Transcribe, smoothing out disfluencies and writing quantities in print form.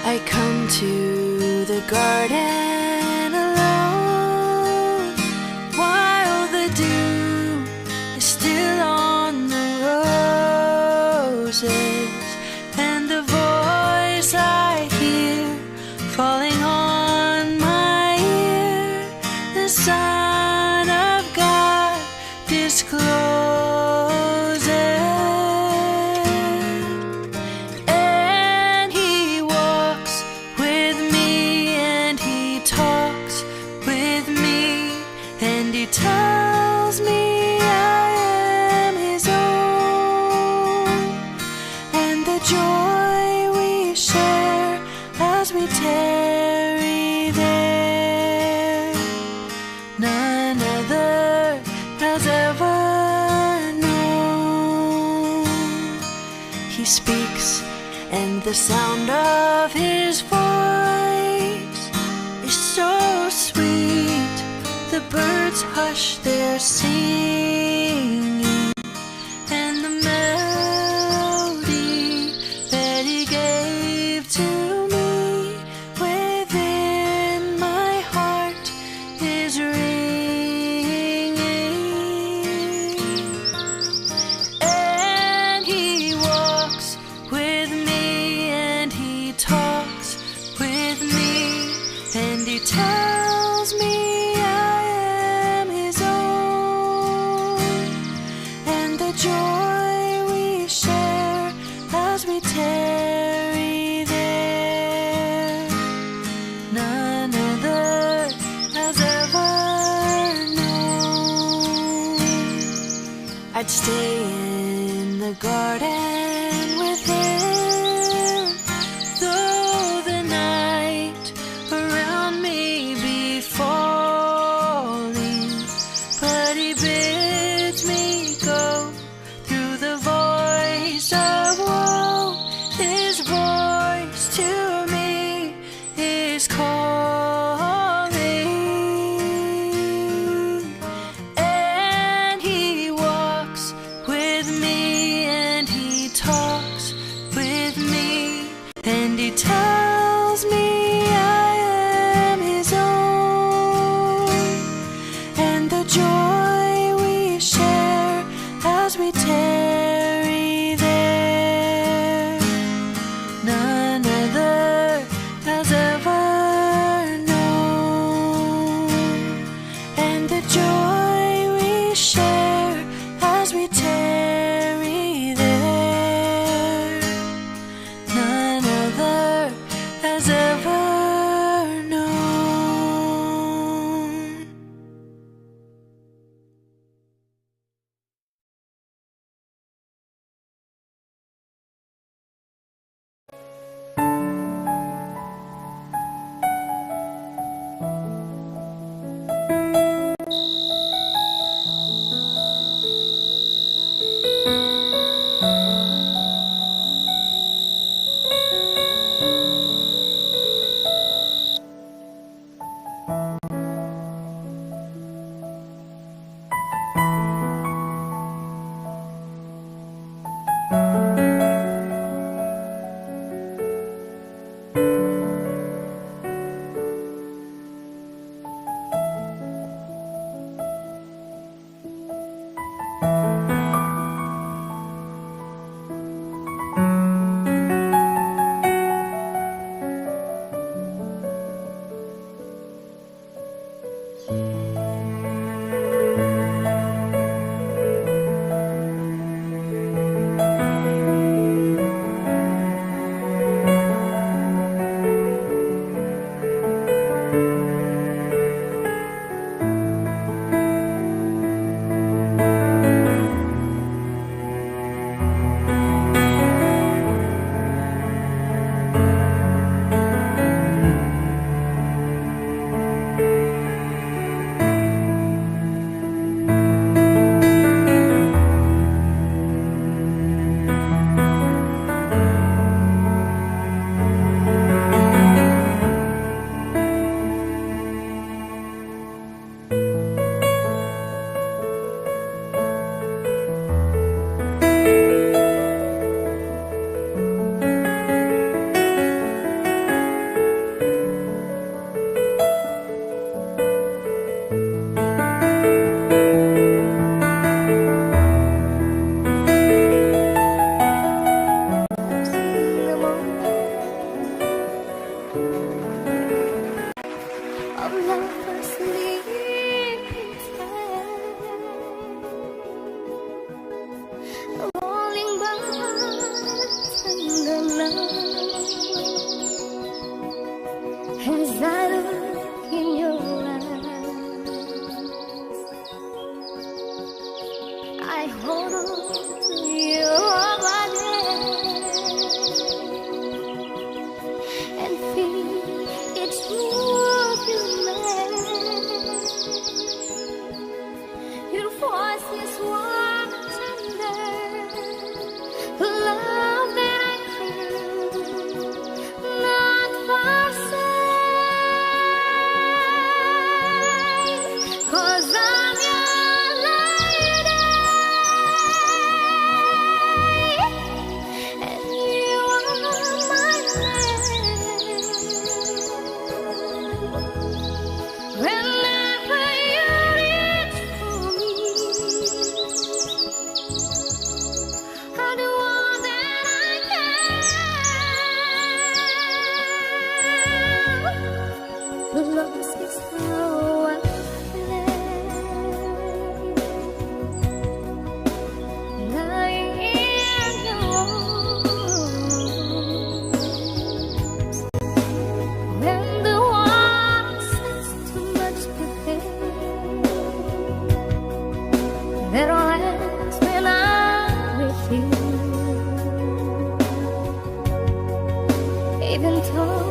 I come to the garden alone, while the dew is still on the roses, and the voice I hear falling on my ear, the Son of God discloses. And he tells me I am his own, and the joy we share as we tarry there, none other has ever known. He speaks, and the sound of his voice is so sweet, the birds hush their singing, and the melody that he gave to me within my heart is ringing. And he walks with me, and he talks with me, and he tells me joy we share as we tarry there, none other has ever known. I'd stay in the garden with him, though the night around me be falling, but he bids me go through the voice of woe. His voice to me is calling, and he walks with me, and he talks with me, and he tells me I am his own, and the joy we share as we tarry there, none other has ever known, and the joy we share as we tarry there, none other has ever hold on to your body and feel each move you make. Your voice is warm and tender, the love that I feel, not forsake, 'cause I'm your lady, and you are my man. Whenever you reach for me, I do all that I can. Love speaks through and I am yours. When the water says too much to bear, that ends when I'm with you. Even though